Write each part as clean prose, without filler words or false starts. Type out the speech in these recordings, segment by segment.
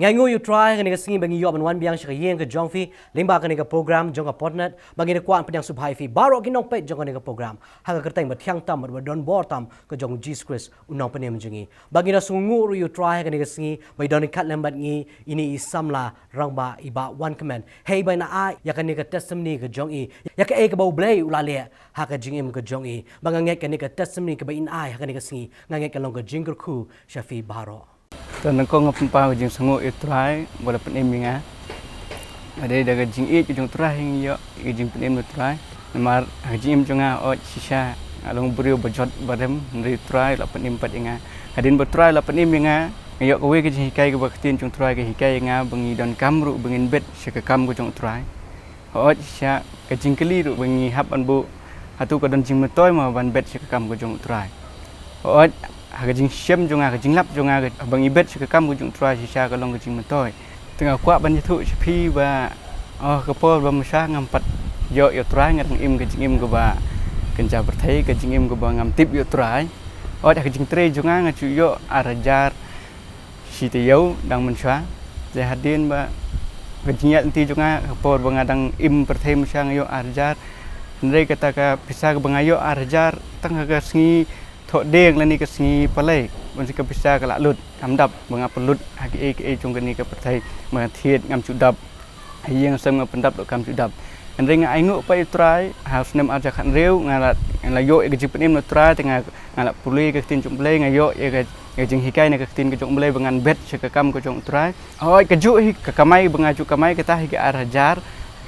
Ngai ngu you try kan singi bagi yo ban wan biang shakayeng ke jongfi limba kan ke program jong Potternet bagi ne kwan pedang subhai fi baro kinong pet jong kan program ha ka kerteng ba thiang tam ba don bor tam ke jong Jesus Christ unong penem jingi bagi na sungu you try kan singi bai don kat lembat ngi ini isamla rangba iba one command hey bai na ai ya kan ke testimony ke jong i ya ka e ke bau blay ulale ha ka jingim ke jong i banganget kan ke testimony ke bai in ai ha kan ke singi nganget kan long ke jingker khu shafi baro Tuan kau ngapun jing senguk itu try boleh penim minga. Ada daga jing jung try hing yo jing penim try. Namar jing junga o sisa along beriu bejot barem dari try la penim pat inga. Hadin bertry la penim minga. Yo kowe ke jing hikai ke baktin jung try ke hikai nga bengi don kamru bengin bet sekekam ke jung try. O sisa ke jing keli ru bengi hap anbu atu ke don jing metoy ma ban bet sekekam ke jung try. O Haga jing siem junga haga jing lap junga bang ibet sekekam ku jung try sisa kalong ke jing metoy tengah kuat ban itu sepi ba ke pol ba masa ngampat yo try ngat im ke jing im ke ba kenja berthai ke jing im ke ba ngam tip yo try haga jing tre junga ngacu yo arajar si te yo dang mensha je hadin ba ke jing ti junga ke pol ba ngadang im berthai masa yo arajar ndai kata ka bisa ke bangayo arajar tengah ke sengi thọ đen lên đi cái gì palai, bọn chị cái pizza cái lạ lụt, cắm đập, bằng áp lụt, hay cái trong cái này cái thầy mà thiệt ngắm chụp đập, hay riêng xem ngắm đập được cắm chụp đập, anh riêng ai ngộ bay try, house nem aja khăn rêu, ngay là yo cái chụp em nó try, thì ngay là puli cái tin chụp play, ngay yo cái chừng hikai này cái tin cái chụp play bằng anh bet, sẽ cái cam cái chụp try, oh cái ju cái kamai bằng ai chụp kamai cái ta hay cái arajar,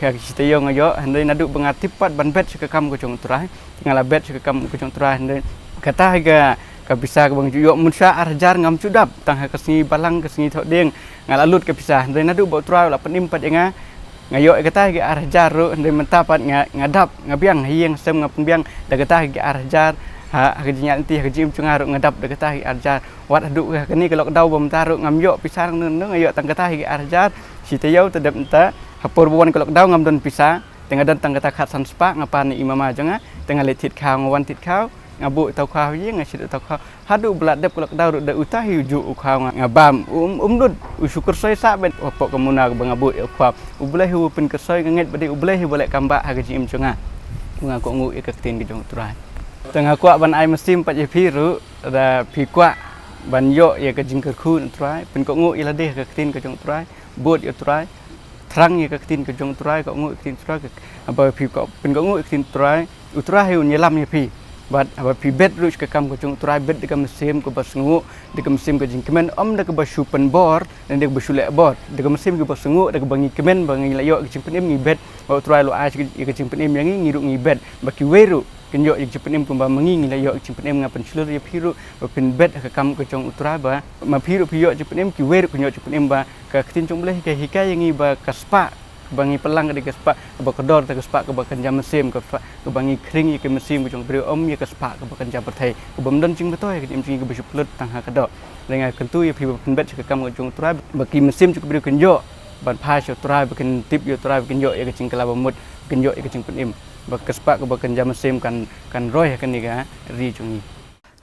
cái kita yo ngay yo, anh riêng Naduh bằng ai tipat ban bet, sẽ cái cam cái chụp try, ngay là bet sẽ cái cam cái chụp try, anh riêng kata ke bisa ke bang juyo munsa arjar ngam cudap tang ke sini balang ke sini thok deng ngala lut ke bisa ndai Naduh bau trau la penim pat nga ngayo kata ke arjar ro ndai mentapat ngadap ngabiang hieng sem ngapun biang da kata ke arjar ha ke jinya nanti ke jim cunga ro ngadap da kata ke arjar wat adu ke ni kalau dau bam taru ngam yo pisang nang ngayo tang kata ke arjar si teyau tedap enta hapur buan kalau dau ngam don pisah tengah dan tang kata khat san spa ngapan ni imama janga tengah letit khau ngawan tit khau ngabu tau khau ye ngasit tau khau hadu beladep kolak dau da utahi ju khau ngabam dud usyukur soy sa ben opok kemuna bangabu khau ublehi upin kersoy nget badi ublehi boleh kamba haga jim chunga ngaku ngu ikaktin ke jong turai tengah kuak ban ai mesim pat jepi ru da pi kuak ban yo ye ke jingker khu turai pin ko ngu ilade ke tin ke jong turai bot yo turai trang ye ke tin ke jong turai ko ngu tin turai apa pi ko pin ko ngu tin turai uturai hu nyelam ye pi But apa pibet rus ke kam kocong try bet dekat mesin ke basengu dekat mesin ke jingkemen dekat basupen bor dan dekat basulek bor dekat mesin ke basengu dekat bangi kemen bangi layo ke jingpenim ngibet bawa try lo as ke jingpenim yang ngiruk ngibet baki weru kenyo jingpenim pun bangi layo jingpenim ngapen seluruh ya piru pin bet ke kam kocong utrai ba ma piru piyo jingpenim ki weru kenyo jingpenim ba ke tincung boleh ke hikai yang iba kaspa bangi pelang ke kespak ke bakedor ke kespak ke bakenjam mesim ke bangi kering ke mesim ke jong beri om ye kespak ke bakenjam perthai ke bamdan cing betoy ke jing ke besuplut tang ha kedok dengan kentu ye pi penbet ke kam ke jong turai bagi mesim cukup beri kenjo ban phai cho turai baken tip yo turai kenjo ye ke cing kala bamut kenjo ye ke cing penim bak kespak ke bakenjam mesim kan roy kan ni ga ri jong ni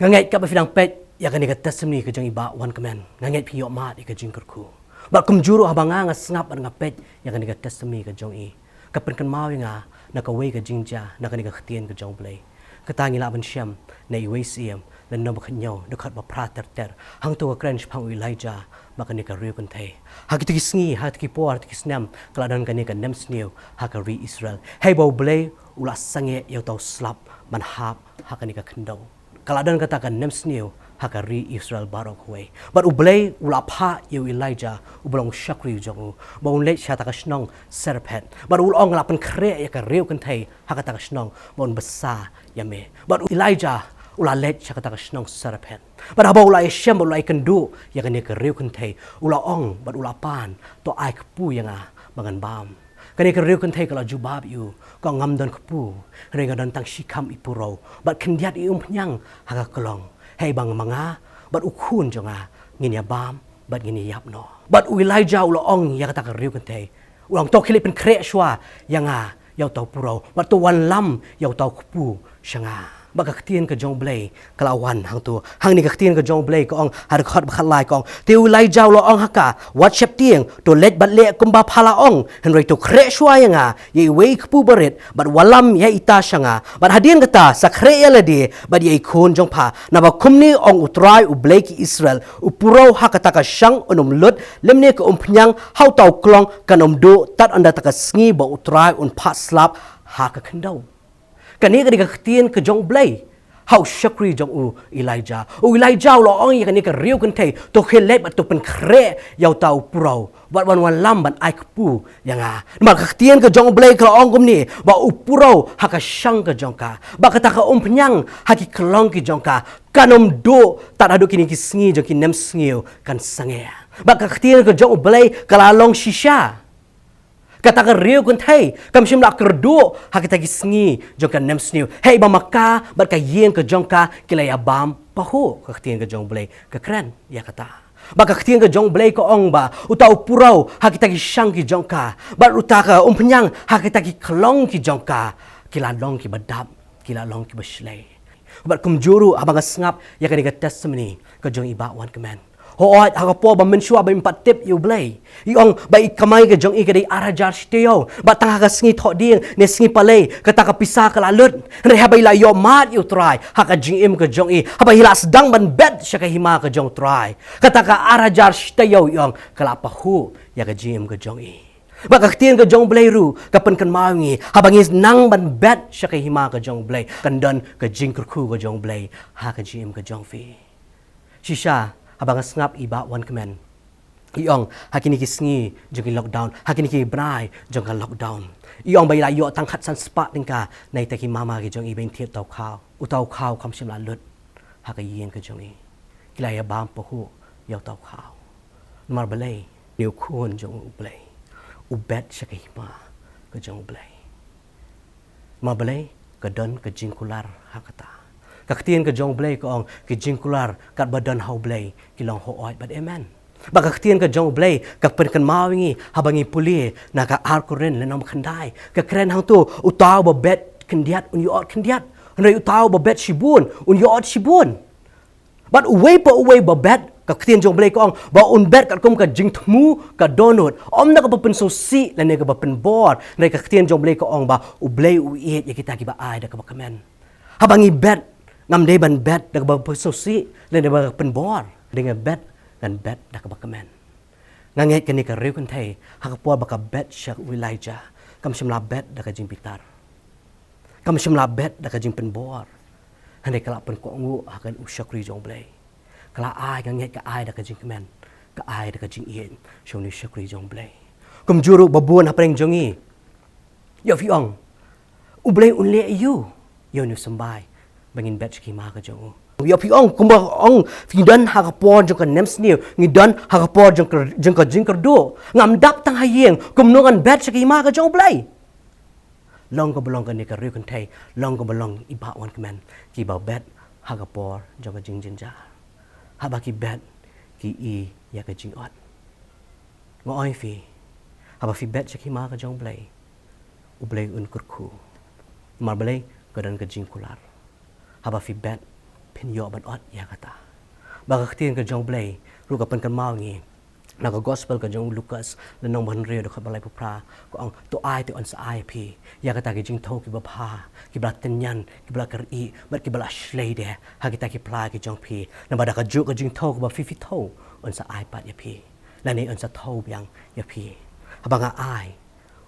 ngangai ka ba fidang pet ya kan ni ka testimony ke jong iba one command ngangai pi yo mat ke jing kerku Bak kumjuru abanga ngasngap an ngapet yang kan testimony ke jong i kapen kan mau nga nakaway ke jingja nakani ka khtien ke jong play katangi la ban syam na iway siem dan no bakhnyo dekat ba prater ter hang to ka crunch phang Elijah makani ka riu kan thai hakiti sngi hakiti por hakiti snam kaladan kan ka nem snew hakari Israel hey bo play ula sange yo tau slap man hap hakani ka khendong kaladan kata kan nem snew hakari Israel barok way but ublay ulapha yu Elijah ublong shakri jongu ba unle chata ka snong serpent but ulong lapan kre ya ka riu kan thai hakata ka snong bon besa yame but Elijah ulalet chakata ka snong serpent but aba ulai shem ulai kendu ya kan ka riu kan thai ulaong but ulapan to ai kpu yanga bangan bam kani ka riu kan thai kala jubab yu ko ngam don kpu renga don tang shikam ipuro but kendiat i pnyang haka kolong hey bang manga but ukun jonga ngini bam but ngini yap no but Elijah ulong ya kata ka riu kan thai ulang to khili pen kre shwa yanga yaw tau puro but to wan lam yaw tau kpu shanga bak ktien ke jong blay kelawan hang tu hang ni ktien ke jong blay ko ong har khot khalai ko tiu lai jaw lo ong haka whatsapp tieng to let bat le kumba phala ong henry to kre shwa yanga ye wei kpu barit bat walam ye ita shanga bat hadien kata sa kre ya ladi bat ye khon jong pha na ba kumni ong utrai u blay ki israel u purau hakata ka shang onum lut lemne ko pnyang hau tau klong kanom do tat anda taka sngi ba utrai un pha slap haka khandau kani ka ktien ke jong blay how shakri jong Elijah lo ong kani ka riu kan thei to khelet bat to pen khre yau tau purau bat wan lam ban ai kpu yanga ma ktien ke jong blay ka ong kumni ba purau haka shang ka jong ka ba kata ka pnyang haki klong ki jong ka kanom do tat adu kini ki sngi jong ki nem sngiu kan sange ba ktien ke jong blay kala long shisha kata ka riu kun thai kam shim la kerdo hakita ki sngi jong ka nem sniu hey ba maka bat ka yen ka jong ka kilaya bam paho ka ktien ka jong blay ka kran ya kata ba ka ktien ka jong blay ko ong ba utau purau hakita ki shang ki jong ka ba uta ka pnyang hakita ki klong ki jong ka kila long ki badap kila long ki baslay ba kumjuru abang ngap ya ka ni ka testimony ka jong iba wan kemen hoat hagapo ba mensua ba impatip you blay iong ba ikamay ka jong ikadi arajar steo ba tang haga sngi tho ding ne sngi palay kata ka pisa ka lalut re habay la yo mat you try haka jingim ka jong i habay hilas dang ban bet sya ka hima ka jong try kata ka arajar steo iong kala pahu ya ka jingim ka jong i ba ka ktien ka jong blay ru ka pen kan mawngi habang is nang ban bet sya ka hima ka jong blay kandan ka jingkurku ka jong blay haka jingim ka jong fi shisha abang ngap iba wan kemen iong hakini ki sngi jong lockdown hakini ki brai jong lockdown iong bai la yo tang khat san spa tingka nai ta ki mama ki jong i ben thiet tau khaw utau khaw kam sim la lut haka yen ka jong i kilaya bam po hu yaw tau khaw mar balai niu khon jong u blai u bet shakai ma ka jong blai mar balai ka don ka jingkular hakata kakhtien ka jong blay ko ong ki jingkular kat badan hau blay kilong ho oi but amen ba kakhtien ka jong blay ka pen kan mawingi habangi puli na ka arkuren le nom khandai ka kren hang tu utaw ba bet kendiat un yot kendiat rai utaw ba bet shibun un yot shibun but uway ba bet kakhtien jong blay ko ong ba un bet kat kum ka jingthmu ka donut om na ka ba pen so si le ne ka ba pen bor rai kakhtien jong blay ko ong ba u blay u eat ya kita ki ba ai da ka ba kamen habangi bet ngam day ban bet dak ba sosi le ne ba pen bor dengan bet kan bet dak ba kemen nganget kani ka riu kan thai hak po ba ka bet syak Elijah kam shimla bet dak jing pitar kam shimla bet dak jing pen bor hande kala pen ko ngu akan usyakri jong blay kala ai nganget ka ai dak jing kemen ka ai dak jing ien shoni syakri jong blay kum juru babun apreng jongi yo fiong u blay un le you yo nu sambai bangin bet ki ma ka jong yo pi ong kumba ong fidan ha ka por jong ka nem sniu ngidan ha ka por jong ka jing do ngam dap tang hayeng kum nongan bet ki ma ka jong blai long ko belong ka ni ka ri kan thai long ko belong iba wan kemen ki ba bet ha ka por jong ka jing jinja ha ba ki bet ki i ya ka jing ot ngo oi fi ha ba fi bet ki ma ka jong blai u blai un kurku mar blai ka dan ka jing kular haba fi bet pin yo ban ot ya kata ba ktien ka jong blay ru ka pen kan mau ngi na ka gospel ka jong Lucas le nong ban re do ka balai pupra ko ang to ai te on sa ai pi ya kata ki jing tho ki ba pha ki bla ten yan ki bla kar i mat ki bla shlei de ha ki ta ki pla ki jong pi na ba da ka ju ka jing tho ko ba fi tho on sa ai pat ya pi la ni on sa tho yang ya pi haba nga ai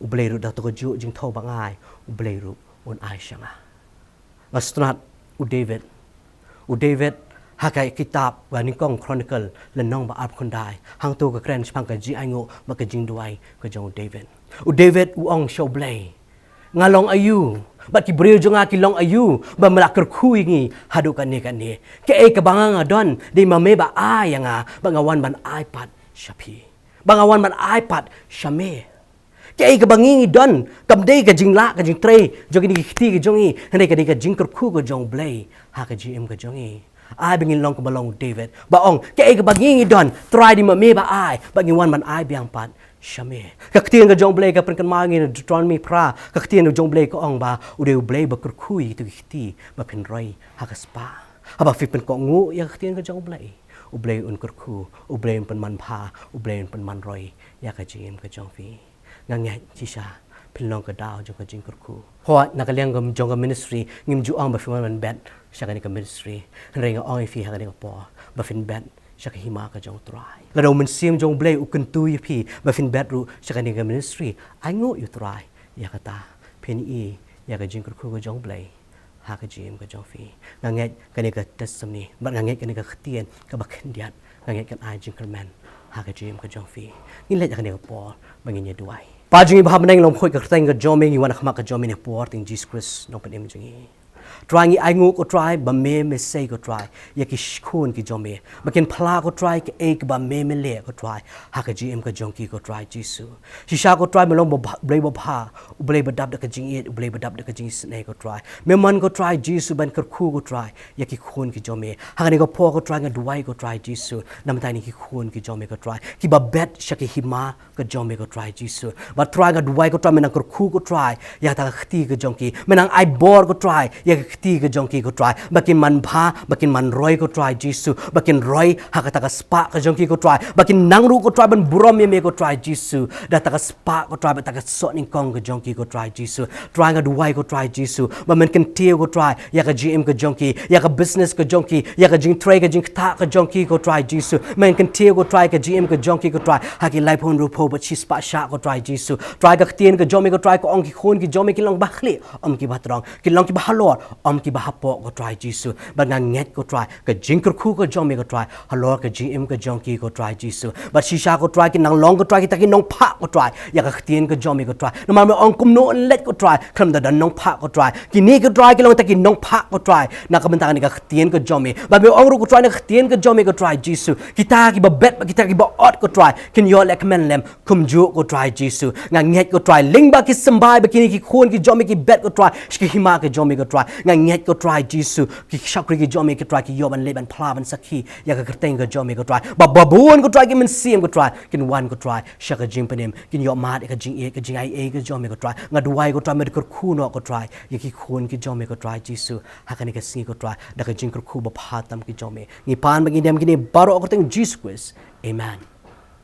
u blay ru da to ka ju jing tho ba ngai u blay ru on ai shanga astrat u David hakai kitab wa ningkong chronicle le nong ba ap khondai hang tu ka kren chpang ka ji aingo ba ka jing duai ka jong David u ong show blay ngalong ayu ba ki breu jonga ki long ayu ba mala ker khui ngi hadu kan ni ke e ka banga ngadon de ma me ba ai nga ba ngawan ban ipad shapi ba ngawan ban ipad shame cái cái bangi don cầm đây cái jing la cái jing tray cho cái đi ti cái jongi này cái đi cái jing kur khu cái jong blay ha cái gm cái jongi ai bangin long ka balong David ba ong ke ka bangin don try di ma me ba ai bangin wan man ai biang pat shame ka ktien ka jong blay ka pen kan ma ngin Deuteronomy pra ka ktien jong blay ko ong ba ude blay ba kurkhui tu khti ba pen roi ha ka spa aba fi pen ko ngu ya ka ktien ka jong blay ublay un kurku ublay un pen man pha ublay un pen man roi ya ka jim ka jong fi ngangai chisha pilong ka daw jong ka jing kurku ho nakaliang gam jong ka ministry ngim ju ang ba fi man bet sya ka ni ka ministry renga ong fi ha ka ni ka po ba fin bet sya ka hima ka jong try la do men sim jong blay u kun tu yi pi ba fin bet ru sya ka ni ka ministry ai ngo yu try ya ka ta pen i ya ka jing kurku ka jong blay ha ka jim ka jong fi ngangai ka ni ka testimony ba ngangai ka ni ka ktien ka ba khen diat ngangai kan ai jing kerman ha ka jim ka jong fi ni le ka ni ka po ba ngi ye duai pa jing ba meneng lom khoi ka teng ka jom ngi wan khama ka jom ni por ting Jesus Christ no pen em jing trying ai ngu ko try ba me say ko try ya ki khun ki jome ba ken phla ko try ke ek ba me le ko try ha ka gm ka jong ki ko try jisu shisha ko try melong ba blai ba pha blai ba dab da ka jing et blai ba dab da ka jing snai ko try me man ko try jisu ban kar khu ko try ya ki khun ki jome ha ni ko po ko try nga duai ko try jisu nam tai ni ki khun ki jome ko try ki ba bet sha ki hima ka jome ko try jisu ba try nga duai ko try me nang kar khu ko try ya ta khti ka jong ki me nang ai bor ko try ya khti ka jong ki ko try bakin man pha bakin man roi ko try jisu bakin roi ha ka ta ka spa ka jong ki ko try bakin nang ru ko try ban burom me ko try jisu da ta ka spa ko try ba ta ka so ning kong ka jong ki ko try jisu try nga duai ko try jisu ba man kan tie ko try ya ka gm ka jong ki ya ka business ka jong ki ya ka jing trade ka jing ta ka jong ki ko try jisu man kan tie ko try ka gm ka jong ki ko try ha ki life hon ru po ba chi spa sha ko try jisu try ka tien ka jong me ko try ko ong ki khon ki jong me ki long ba khli om ki ba trong ki long ki ba halor om ki ba hapo ko try jisu ba nga nget ko try ka jing khu ko jong me ko try halor ka gm ka jong ki ko try jisu ba shisha ko try ki nang long ko try ki ta ki nong pha ko try ya ka tien ka jong me ko try no ma me ong kum no let ko try kham da nong pha ko try ki ni ko try ki long ta ki nong pha ko try na ka ban ta ni ka tien ka jong me ba me ong ru ko try na ka tien ka jong me ko try jisu ki ta ki ba bet ba ki ta ki ba ot ko try kin yo lek men lem kum ju ko try jisu nga nget ko try ling ba ki sambai ba ki ni ki khon ki jong me ki bet ko try shki hima ka jong me ko try nga nget ko try jisu ki shakri ki jom me ki try ki yo ban le ban pla ban sakhi ya ka kerteng ka jom me ko try ba babun ko try ki men sim ko try kin wan ko try shaka Jingpynim kin yo mat ka jing e ka jing ai e ka jom me ko try nga duai ko try me ko khu no ko try ya ki khon ki jom me ko try jisu ha ka ni ka si ko try da ka jing ko khu ba phatam ki jom me ni pan ba ki dem ki ni baro ko teng Jesus Christ amen